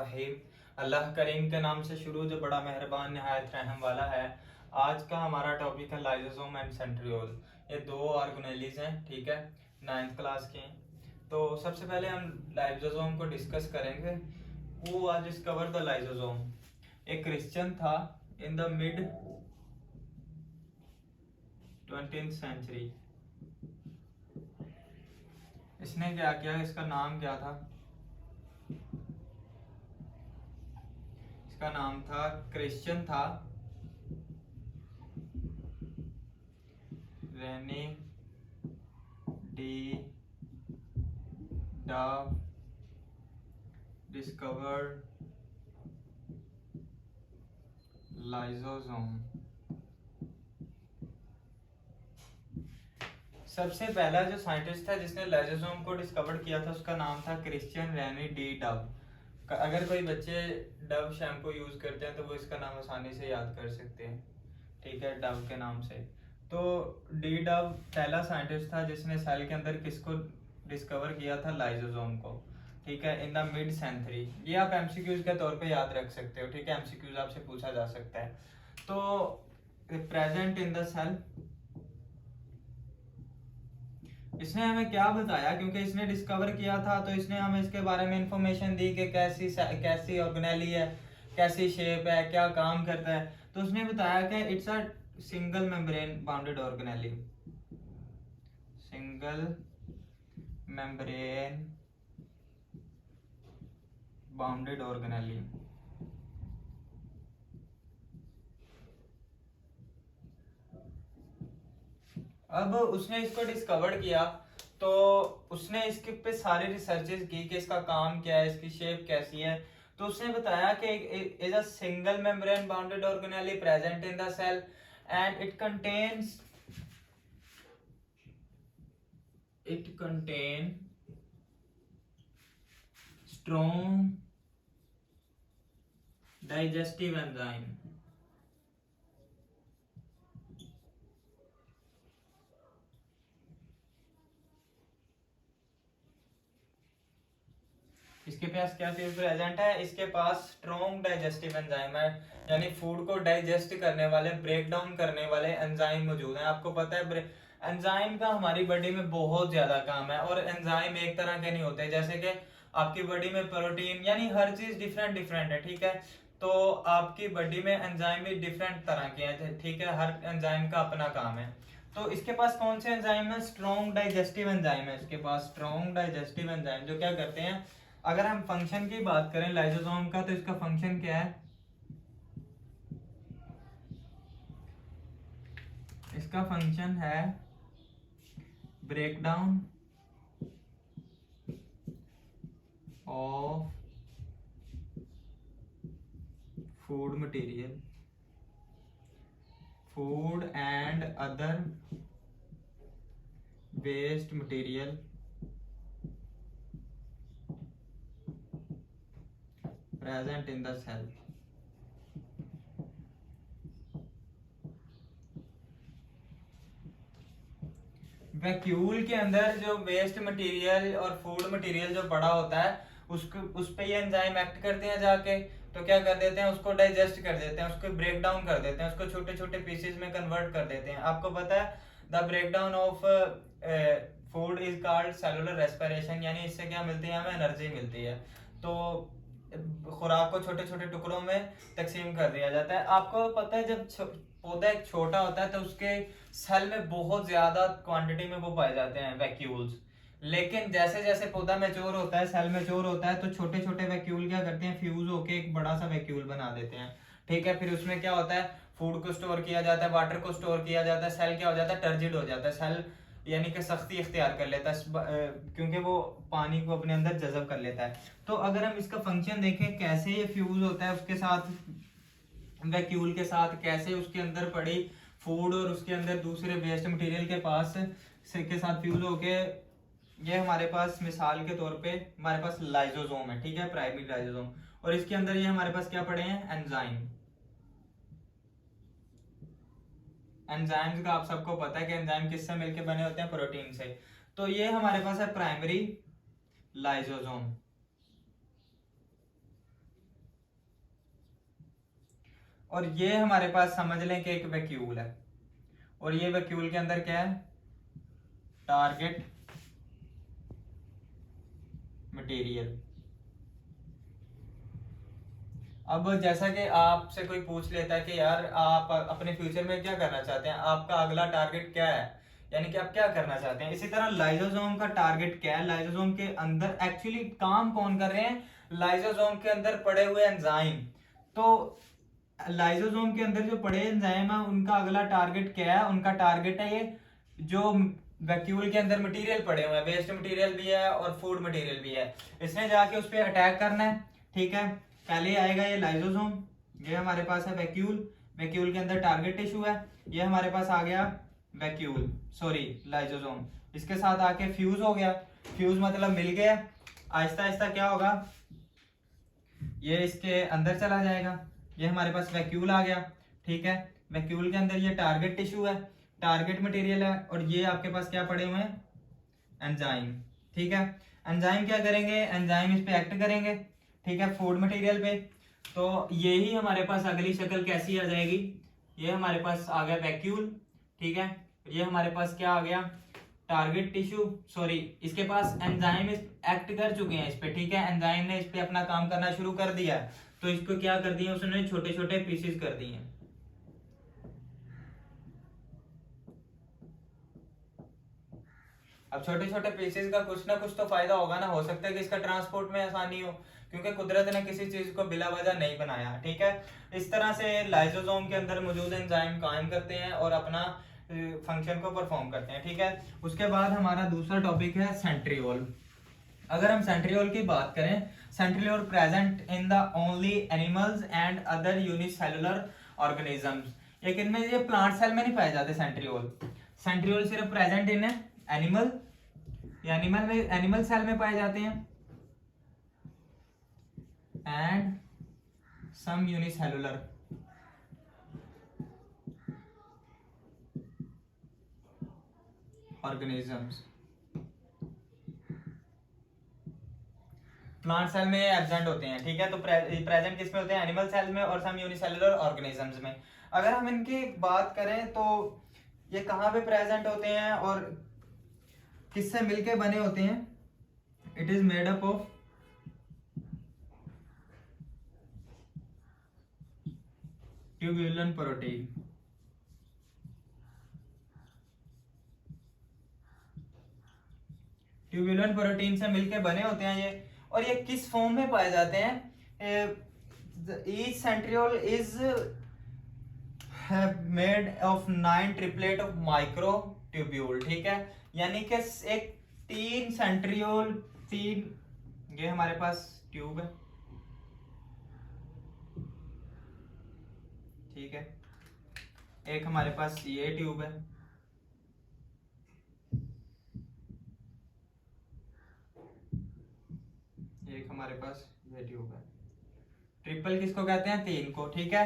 रहीम। अल्लाह करीम के नाम से शुरू जो बड़ा मेहरबान नहायत रहम वाला है। आज का हमारा टॉपिक है लाइसोसोम एंड सेंट्रियोल। ये दो ऑर्गेनेलीज हैं, ठीक है, 9th क्लास के हैं। तो सबसे पहले हम लाइसोसोम को डिस्कस करेंगे। वो आज डिस्कवर द लाइसोसोम। एक क्रिश्चियन था इन द मिड 20th सेंचुरी। इसने क्या किया, इसका नाम क्या था? इसका नाम था, क्रिश्चियन था, Rene de Duve discovered lysosome. सबसे पहला जो साइंटिस्ट था जिसने लाइसोसोम को डिस्कवर किया था उसका नाम था क्रिश्चियन रेने डी डव। अगर कोई बच्चे डव शैम्पू यूज करते हैं तो वो इसका नाम आसानी से याद कर सकते हैं, ठीक है, डव के नाम से। तो डी डव पहला साइंटिस्ट था जिसने सेल के अंदर किसको डिस्कवर किया था, लाइसोसोम को, ठीक है, इन द मिड सेंचुरी। ये आप एमसीक्यूज के तौर पे याद रख सकते हो, ठीक है, एमसीक्यूज आपसे पूछा जा सकता है। तो प्रेजेंट इन द सेल, इसने हमें क्या बताया, क्योंकि इसने डिस्कवर किया था तो इसने हमें इसके बारे में इंफॉर्मेशन दी कि कैसी ऑर्गेनेली है, कैसी शेप है, क्या काम करता है। तो उसने बताया कि it's a single membrane bounded organelle. Single membrane bounded organelle. अब उसने इसको डिस्कवर किया तो उसने इसके पे सारी रिसर्चेस की कि इसका काम क्या है, इसकी शेप कैसी है। तो उसने बताया कि is a single membrane bounded organelle present in the cell and it contain strong digestive enzyme। इसके पास क्या चीज प्रेजेंट है, इसके पास स्ट्रॉन्ग डाइजेस्टिव एंजाइम है, यानी फूड को डाइजेस्ट करने वाले, ब्रेक डाउन करने वाले एंजाइम मौजूद हैं। आपको पता है एंजाइम का हमारी बॉडी में बहुत ज्यादा काम है, और एंजाइम एक तरह के नहीं होते। जैसे कि आपकी बॉडी में प्रोटीन, यानी हर चीज डिफरेंट डिफरेंट है, ठीक है। तो आपकी बॉडी में एंजाइम भी डिफरेंट तरह के हैं, ठीक है, हर एंजाइम का अपना काम है। तो इसके पास कौन से एंजाइम है, स्ट्रॉन्ग डाइजेस्टिव एंजाइम है इसके पास, स्ट्रॉन्ग डाइजेस्टिव एंजाइम, जो क्या करते हैं, अगर हम फंक्शन की बात करें लाइसोसोम का, तो इसका फंक्शन क्या है, इसका फंक्शन है break down of food material, food and other waste material present in the cell। Vacuole के अंदर जो वेस्ट मटेरियल और फूड मटेरियल जो पड़ा होता है उसको, उस पे ये एंजाइम एक्ट करते हैं जाके। तो क्या कर देते हैं, उसको डाइजेस्ट कर देते हैं, उसको ब्रेक डाउन कर देते हैं, उसको छोटे छोटे पीसेस में कन्वर्ट कर देते हैं। आपको पता है the break down of food is called cellular respiration, यानी इससे क्या मिलती है, हमें एनर्जी मिलती है। तो खुराक को छोटे छोटे टुकड़ों में तकसीम कर दिया जाता है। आपको पता है जब पौधा एक छोटा होता है तो उसके सेल में बहुत ज्यादा क्वांटिटी में वो पाए जाते हैं वैक्यूल्स, लेकिन जैसे जैसे पौधा मैच्योर होता है, सेल मैच्योर होता है, तो छोटे छोटे वैक्यूल क्या करते हैं, फ्यूज होके एक बड़ा सा वैक्यूल बना देते हैं, ठीक है। फिर उसमें क्या होता है, फूड को स्टोर किया जाता है, वाटर को स्टोर किया जाता है, सेल क्या हो जाता है, टर्जिड हो जाता है, सेल यानी कि सख्ती इख्तियार कर लेता है, क्योंकि वो पानी को अपने अंदर जज़ब कर लेता है। तो अगर हम इसका फंक्शन देखें, कैसे ये फ्यूज होता है उसके साथ, वैक्यूल के साथ, कैसे उसके अंदर पड़ी फूड और उसके अंदर दूसरे वेस्ट मटेरियल के पास के साथ फ्यूज होके, ये हमारे पास मिसाल के तौर पे हमारे पास लाइसोसोम है, ठीक है, प्राइमरी लाइसोसोम, और इसके अंदर ये हमारे पास क्या पड़े हैं, एंजाइम। एंजाइम्स का आप सबको पता है कि एंजाइम किससे मिलके बने होते हैं, प्रोटीन से। तो ये हमारे पास है प्राइमरी लाइसोसोम। और ये हमारे पास समझ लें कि एक वैक्यूल है, और ये वैक्यूल के अंदर क्या है, टारगेट मटेरियल। अब जैसा कि आपसे कोई पूछ लेता है कि यार आप अपने फ्यूचर में क्या करना चाहते हैं, आपका अगला टारगेट क्या है, यानी कि आप क्या करना चाहते हैं, इसी तरह लाइसोसोम का टारगेट क्या है, लाइसोसोम के अंदर एक्चुअली काम कौन कर रहे हैं, लाइसोसोम के अंदर पड़े हुए एंजाइम। तो लाइसोसोम के अंदर जो पड़े एंजाइम है उनका अगला टारगेट क्या है, उनका टारगेट है ये जो वैक्यूल के अंदर मटेरियल पड़े हुए हैं, वेस्ट मटेरियल भी है और फूड मटेरियल भी है, इसने जाके उस पर अटैक करना है। ठीक है, पहले आएगा ये लाइसोसोम, ये हमारे पास है वैक्यूल, वैक्यूल के अंदर टारगेट टिश्यू है, ये हमारे पास आ गया वैक्यूल सॉरी लाइसोसोम, इसके साथ आके फ्यूज हो गया, फ्यूज मतलब मिल गया, आहिस्ता आहिस्ता क्या होगा, ये इसके अंदर चला जाएगा, ये हमारे पास वैक्यूल आ गया। ठीक है, वैक्यूल के अंदर ये टारगेट टिश्यू है, टारगेट मटेरियल है, और ये आपके पास क्या पड़े हुए हैं, एंजाइम। ठीक है, एंजाइम क्या करेंगे, एंजाइम इस पे एक्ट करेंगे। ठीक है, फूड मटेरियल पे। तो यही हमारे पास अगली शक्ल कैसी आ जाएगी, ये हमारे पास आ गया वैक्यूल। ठीक है, ये हमारे पास क्या आ गया, टारगेट टिश्यू सॉरी, इसके पास एंजाइम एक्ट कर चुके हैं इस पे। ठीक है, एंजाइम ने इस पे अपना काम करना शुरू कर दिया, तो इसको क्या कर दिया उसने, छोटे छोटे पीसेस कर दिए। अब छोटे छोटे पीसेस का कुछ ना कुछ तो फायदा होगा ना, हो सकता है कि इसका ट्रांसपोर्ट में आसानी हो, क्योंकि कुदरत ने किसी चीज को बिला वजह नहीं बनाया। ठीक है, इस तरह से लाइसोसोम के अंदर मौजूद एंजाइम काम करते हैं और अपना फंक्शन को परफॉर्म करते हैं। ठीक है, उसके बाद हमारा दूसरा टॉपिक है सेंट्रियोल। अगर हम सेंट्रियोल की बात करें, centriole present in the only animals and other unicellular organisms, लेकिन में ये प्लांट सेल में नहीं पाए जाते सेंट्रियोल। सेंट्रियोल सिर्फ present in animal, animal cell में पाए जाते हैं, and some unicellular organisms. Plant cell में एब्सेंट होते हैं। ठीक है, तो प्रेजेंट किस में होते हैं, एनिमल सेल में और सम यूनिसेलुलर ऑर्गेनिजम्स में। अगर हम इनकी बात करें तो ये कहाँ पे प्रेजेंट होते हैं और किससे मिलके बने होते हैं, it is made up of tubulin protein. Tubulin protein से मिलके बने होते हैं ये, और ये किस फॉर्म में पाए जाते हैं, each centriole is made of 9 triplet of micro tubule. ठीक है, यानी कि एक 3 सेंट्रियोल, 3 ये हमारे पास ट्यूब है। ठीक है, एक हमारे पास ये ट्यूब है, एक हमारे पास ये ट्यूब है। ट्रिपल किसको कहते हैं, 3 को। ठीक है,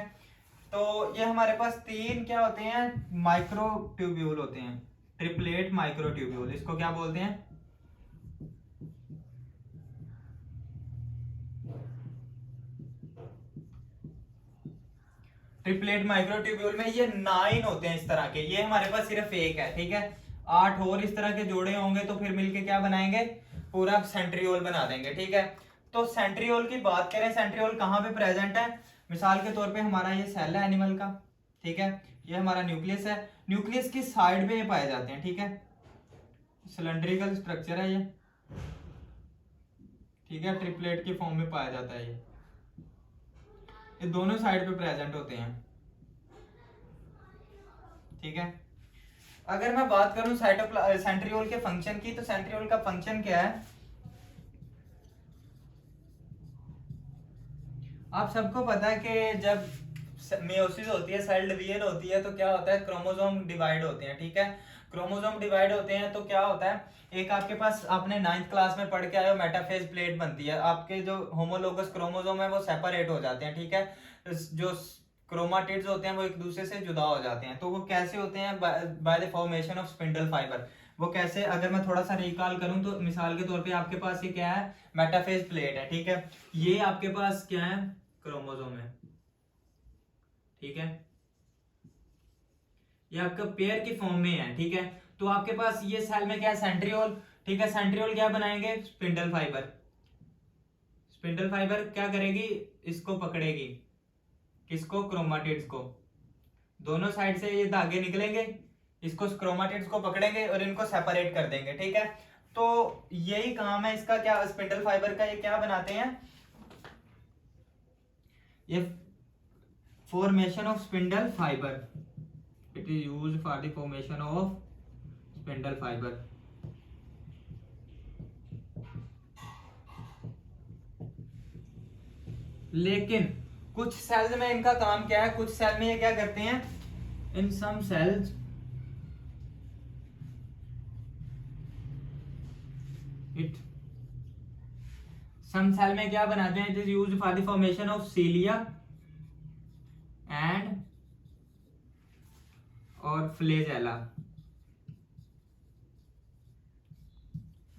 तो ये हमारे पास 3 क्या होते हैं, माइक्रो ट्यूब्यूल होते हैं, ट्रिपलेट माइक्रो ट्यूब्यूल, इसको क्या बोलते हैं, ट्रिपलेट माइक्रो ट्यूब्यूल में ये 9 होते हैं इस तरह के, ये हमारे पास सिर्फ एक है। ठीक है, 8 और इस तरह के जोड़े होंगे तो फिर मिलके क्या बनाएंगे, पूरा सेंट्रियोल बना देंगे। ठीक है, तो सेंट्रियोल की बात करें, सेंट्रियोल कहाँ पे प्रेजेंट है, मिसाल के तौर पे हमारा ये सेल है एनिमल का। ठीक है, ये हमारा न्यूक्लियस है, न्यूक्लियस की साइड पे ये पाए जाते हैं। ठीक है, सिलेंड्रिकल स्ट्रक्चर है ये। ठीक है, ट्रिपलेट की फॉर्म में पाया जाता है ये दोनों साइड पे प्रेजेंट होते हैं। ठीक है, अगर मैं बात करूं सेंट्रियोल के फंक्शन की, तो सेंट्रियोल का फंक्शन क्या है, आप सबको पता है कि जब मेयोसिस होती है, सेल डिवीजन होती है, तो क्या होता है, क्रोमोसोम डिवाइड होते हैं। ठीक है, क्रोमोसोम डिवाइड होते हैं तो क्या होता है, एक आपके पास आपने 9th क्लास में पढ़ के आए हो, मेटाफेज प्लेट बनती है, आपके जो होमोलोगस क्रोमोसोम है वो सेपरेट हो जाते हैं। ठीक है, जो क्रोमाटिड्स होते हैं वो एक दूसरे से जुदा हो जाते हैं, तो वो कैसे होते हैं, by the formation of spindle fibre. वो कैसे, अगर मैं थोड़ा सा रिकॉल करूं तो मिसाल के तौर पे आपके पास ये क्या है, मेटाफेज प्लेट है। ठीक है, ये आपके पास क्या है, क्रोमोसोम है। ठीक है, ये आपका पेयर की फॉर्म में है। ठीक है, तो आपके पास ये सेल में क्या है, सेंट्रियोल। ठीक है, सेंट्रियोल क्या बनाएंगे, स्पिंडल फाइबर। स्पिंडल फाइबर क्या करेगी, इसको पकड़ेगी, किसको, क्रोमाटिड्स को। दोनों साइड से ये धागे निकलेंगे, इसको क्रोमाटिड्स को पकड़ेंगे और इनको सेपरेट कर देंगे। ठीक है, तो यही काम है इसका, क्या स्पिंडल फाइबर का, ये क्या बनाते हैं, ये formation of spindle fibre, it is used for the formation of spindle fibre. लेकिन कुछ सेल्स में इनका काम क्या है, कुछ सेल में ये क्या करते हैं, इन सम सेल्स इट, सम सेल में क्या बनाते हैं, it is used for the formation of cilia and और फ्लेजेला।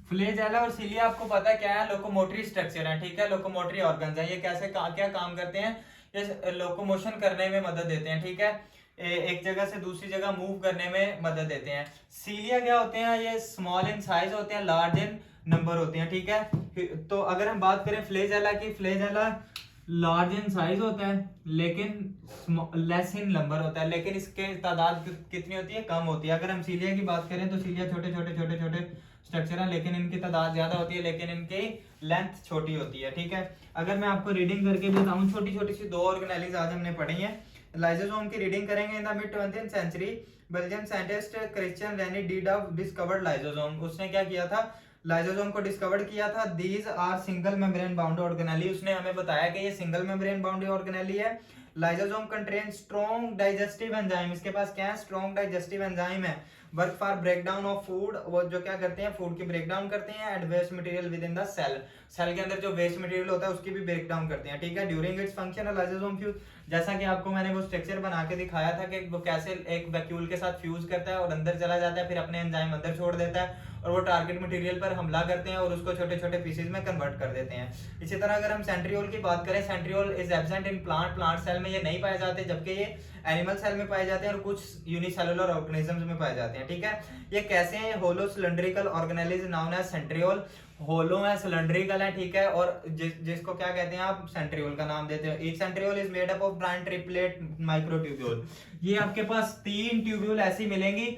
फ्लेजेला और सीलिया आपको पता है क्या है, लोकोमोटरी स्ट्रक्चर है। ठीक है, लोकोमोटरी ऑर्गन्स है, ये कैसे क्या काम करते हैं, ये लोकोमोशन करने में मदद देते हैं। ठीक है, एक जगह से दूसरी जगह मूव करने में मदद देते हैं। सीलिया क्या होते हैं, ये स्मॉल इन साइज होते हैं, लार्ज इन नंबर होते हैं। ठीक है, तो अगर हम बात करें फ्लेजेला की, फ्लेजेला लार्ज इन साइज होता है लेकिन लेस इन नंबर होता है, लेकिन इसके तादाद कितनी होती है, कम होती है। अगर हम सीलिया की बात करें तो सीलिया छोटे छोटे छोटे छोटे स्ट्रक्चर है, लेकिन इनकी तादाद ज्यादा होती है, लेकिन इनकी लेंथ छोटी होती है। ठीक है, अगर मैं आपको रीडिंग करके बताऊं, छोटी छोटी सी दो ऑर्गेनेलीज आज हमने पढ़ी हैं। लाइसोसोम की रीडिंग करेंगे। In the mid 20th century Belgian scientist Christian Rene de Duve discovered lysosome. उसने क्या किया था, लाइसोसोम को डिस्कवर किया था। These are single membrane bound organelle. उसने हमें बताया कि ये सिंगल मेम्ब्रेन बाउंड ऑर्गेनेली है। Lysosome contain strong digestive enzyme. इसके पास क्या है, स्ट्रॉन्ग डाइजेस्टिव एंजाइम है। Work for breakdown of food, वो जो क्या करते हैं, फूड की ब्रेकडाउन करते हैं। And waste material within the cell, cell के अंदर जो वेस्ट मटेरियल होता है उसकी भी ब्रेकडाउन करते हैं। ठीक है, during its function lysosome fuse, जैसा कि आपको मैंने वो स्ट्रक्चर बना के दिखाया था कि वो कैसे एक वैक्यूल के साथ फ्यूज करता है और अंदर चला जाता है, फिर अपने एंजाइम अंदर छोड़ देता है और वो टारगेट मटेरियल पर हमला करते हैं और उसको छोटे छोटे पीसेज में कन्वर्ट कर देते हैं। इसी तरह अगर हम सेंट्रियोल की बात करें, centriole is absent in plant cell में ये नहीं पाए जाते, जबकि ये एनिमल सेल में पाए जाते हैं और कुछ यूनिसेलुलर ऑर्गेनिजम्स में पाए जाते हैं। ठीक है, ये कैसे हैं, hollow cylindrical organelle known as centriole. Hollow है, सिलिंड्रिकल है। ठीक है, और जिसको क्या कहते हैं आप, सेंट्रियोल का नाम देते हैं। Each centriole is made up of brand triplet microtubule. ये आपके पास 3 ट्यूब्यूल ऐसी मिलेंगी।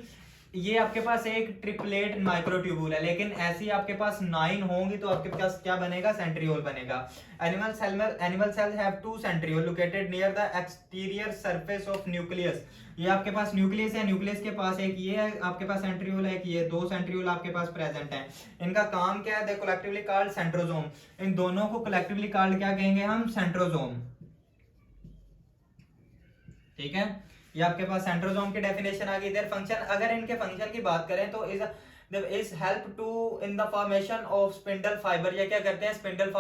ये आपके पास एक ट्रिपलेट माइक्रोट्यूब्यूल है, लेकिन ऐसी आपके पास 9 होंगी तो आपके पास क्या बनेगा, सेंट्रियोल बनेगा। Animal cell have 2 centriole located near the exterior surface of nucleus. ये आपके पास न्यूक्लियस है, न्यूक्लियस के पास एक ये है आपके पास सेंट्रियोल है, कि ये 2 सेंट्रियोल आपके पास प्रेजेंट है। इनका काम क्या है, दे कलेक्टिवली कॉल्ड सेंट्रोसोम। इन दोनों को कलेक्टिवली कॉल्ड क्या कहेंगे हम, सेंट्रोसोम। ठीक है, ये आपके पास सेंट्रोसोम की डेफिनेशन आ गई। देयर फंक्शन, अगर इनके फंक्शन की बात करें तो is help to in the formation of spindle fibre. ये क्या करते हैं, स्पिंडल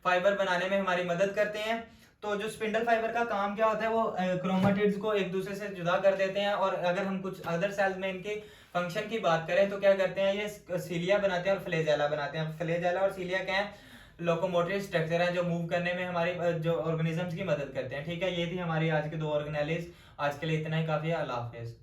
फाइबर बनाने में हमारी मदद करते हैं। तो जो स्पिंडल फाइबर का काम क्या होता है, वो क्रोमेटिड्स को एक दूसरे से जुदा कर देते हैं। और अगर हम कुछ अदर सेल्स में इनके फंक्शन की बात करें तो क्या करते हैं, ये सीलिया बनाते हैं और फ्लेजेला बनाते हैं। फ्लेजेला और सीलिया क्या है, लोकोमोटरी स्ट्रक्चर है जो मूव करने में हमारी जो ऑर्गेनिजम्स की मदद करते हैं। ठीक है, ये थी हमारी आज की 2 ऑर्गेनेलिज। आज के लिए इतना ही काफी है। अल्लाह हाफिज।